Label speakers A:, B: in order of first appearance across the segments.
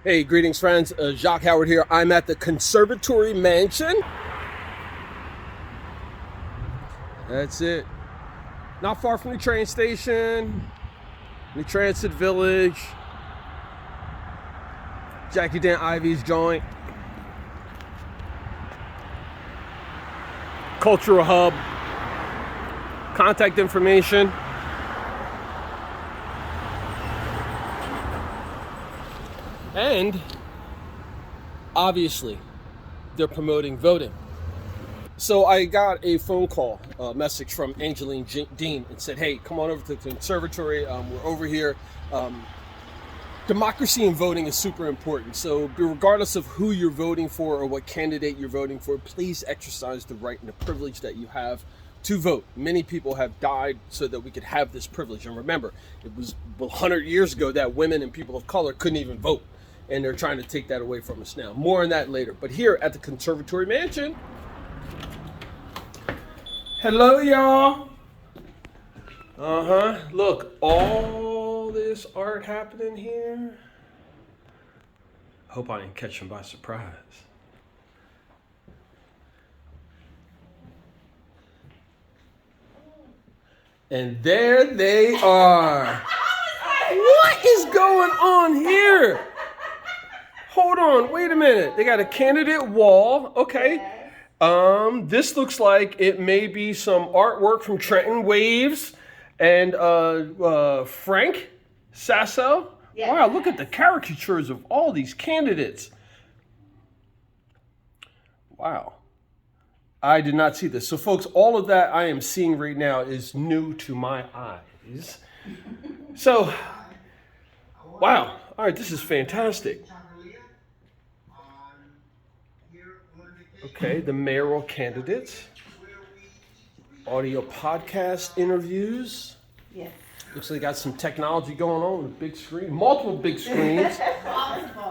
A: Hey, greetings friends, Jacque Howard here. I'm at the Conservatory Mansion. That's it. Not far from the train station, the Transit Village, Jackie Dan Ivy's joint, Cultural Hub, contact information. And obviously, they're promoting voting. So I got a phone call, message from Angeline Dean and said, hey, come on over to the conservatory. We're over here. Democracy and voting is super important. So regardless of who you're voting for or what candidate you're voting for, please exercise the right and the privilege that you have to vote. Many people have died so that we could have this privilege. And remember, it was 100 years ago that women and people of color couldn't even vote. And they're trying to take that away from us now. More on that later. But here at the Conservatory Mansion. Hello, y'all. Look, all this art happening here. Hope I didn't catch them by surprise. And there they are. What is going on here? Hold on, wait a minute. They got a candidate wall. Okay. This looks like it may be some artwork from Trenton Waves and Frank Sasso. Yes. Wow, look at the caricatures of all these candidates. Wow. I did not see this. So folks, all of that I am seeing right now is new to my eyes. So, wow. All right, this is fantastic. Okay, the mayoral candidates, audio podcast interviews. Yes. Looks like they got some technology going on with a big screen, multiple big screens.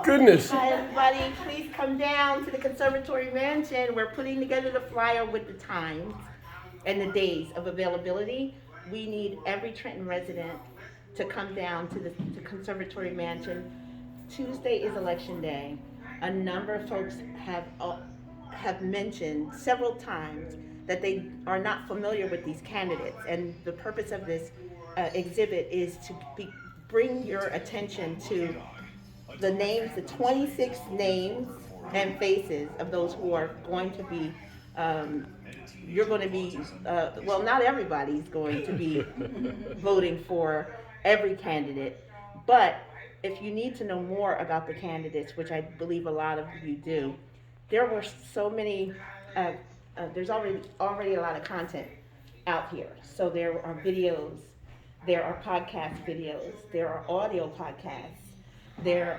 A: Goodness.
B: Hi, everybody. Please come down to the Conservatory Mansion. We're putting together the flyer with the times and the days of availability. We need every Trenton resident to come down to the Conservatory Mansion. Tuesday is election day. A number of folks have mentioned several times that they are not familiar with these candidates, and the purpose of this exhibit is to bring your attention to the names, the 26 names and faces of those who are going to be, you're going to be, well, not everybody's going to be voting for every candidate, but if you need to know more about the candidates, which I believe a lot of you do, there were so many, there's already a lot of content out here. So there are videos, there are podcast videos, there are audio podcasts, there's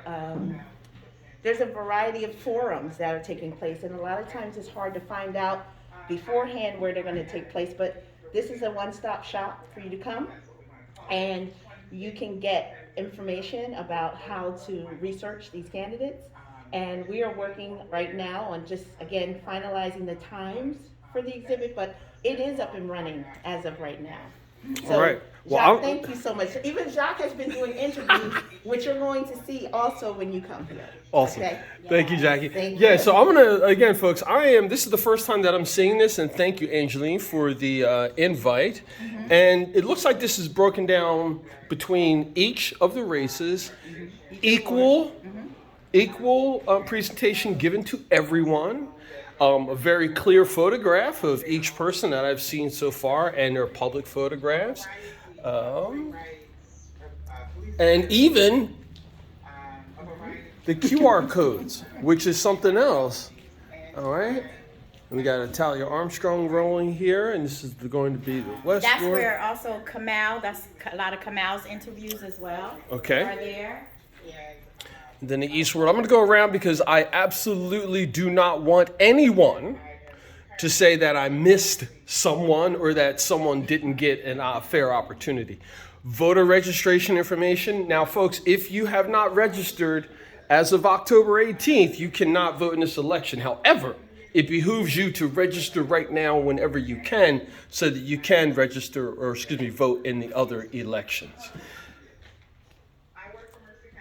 B: a variety of forums that are taking place, and a lot of times it's hard to find out beforehand where they're going to take place, but this is a one-stop shop for you to come, and you can get information about how to research these candidates. And we are working right now on just, again, finalizing the times for the exhibit, but it is up and running as of right now. So, all right. Well, Jacque, thank you so much. Even Jacque has been doing interviews, which you're going to see also when you come here.
A: Awesome. Okay? Thank you, Jackie. Thank you. So I'm going to, again, folks, this is the first time that I'm seeing this, and thank you, Angeline, for the invite. Mm-hmm. And it looks like this is broken down between each of the races, equal presentation given to everyone, a very clear photograph of each person that I've seen so far, and their public photographs, and even the QR codes, which is something else. All right. We got Talia Armstrong rolling here, and this is going to be the West.
C: That's where also Kamal, that's a lot of Kamal's interviews as well.
A: Okay.
C: Are there.
A: And then the eastward. I'm going to go around because I absolutely do not want anyone to say that I missed someone or that someone didn't get a fair opportunity. Voter registration information. Now, folks, if you have not registered as of October 18th, you cannot vote in this election. However, it behooves you to register right now whenever you can so that you can register vote in the other elections.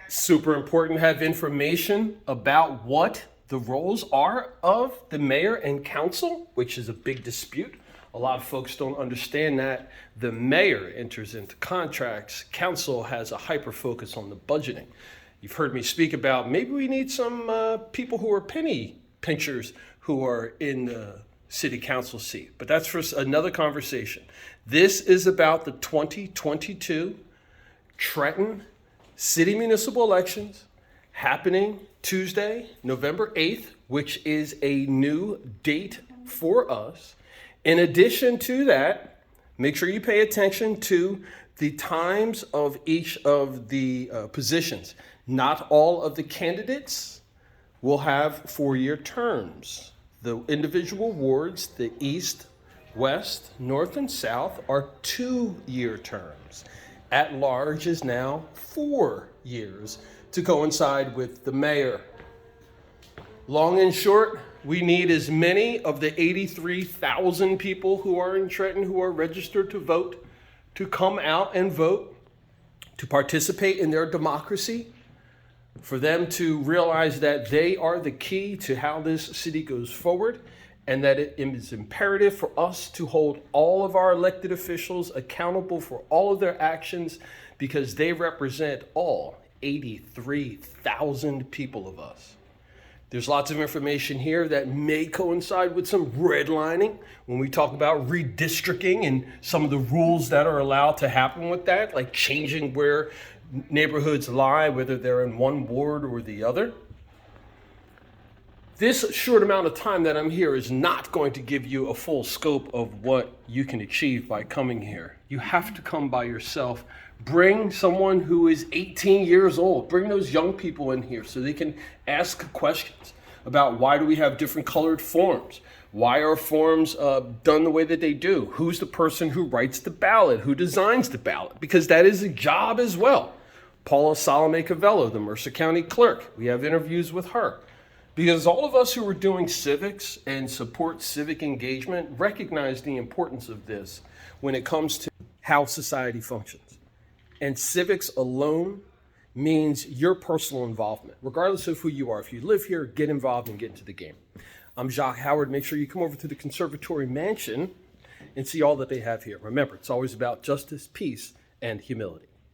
A: Super important to have information about what the roles are of the mayor and council, which is a big dispute. A lot of folks don't understand that the mayor enters into contracts. Council has a hyper focus on the budgeting. You've heard me speak about maybe we need some people who are penny pinchers who are in the city council seat, but that's for another conversation. This is about the 2022 Trenton City Municipal Elections happening Tuesday, November 8th, which is a new date for us. In addition to that, make sure you pay attention to the times of each of the positions. Not all of the candidates will have 4-year terms. The individual wards, the East, West, North, and South, are 2-year terms. At large is now 4 years to coincide with the mayor. Long and short, we need as many of the 83,000 people who are in Trenton who are registered to vote to come out and vote, to participate in their democracy, for them to realize that they are the key to how this city goes forward, and that it is imperative for us to hold all of our elected officials accountable for all of their actions, because they represent all 83,000 people of us. There's lots of information here that may coincide with some redlining when we talk about redistricting and some of the rules that are allowed to happen with that, like changing where neighborhoods lie, whether they're in one ward or the other. This short amount of time that I'm here is not going to give you a full scope of what you can achieve by coming here. You have to come by yourself. Bring someone who is 18 years old. Bring those young people in here so they can ask questions about why do we have different colored forms? Why are forms done the way that they do? Who's the person who writes the ballot? Who designs the ballot? Because that is a job as well. Paula Salome Cavello, the Mercer County clerk. We have interviews with her. Because all of us who are doing civics and support civic engagement recognize the importance of this when it comes to how society functions. And civics alone means your personal involvement, regardless of who you are. If you live here, get involved and get into the game. I'm Jacque Howard. Make sure you come over to the Conservatory Mansion and see all that they have here. Remember, it's always about justice, peace, and humility.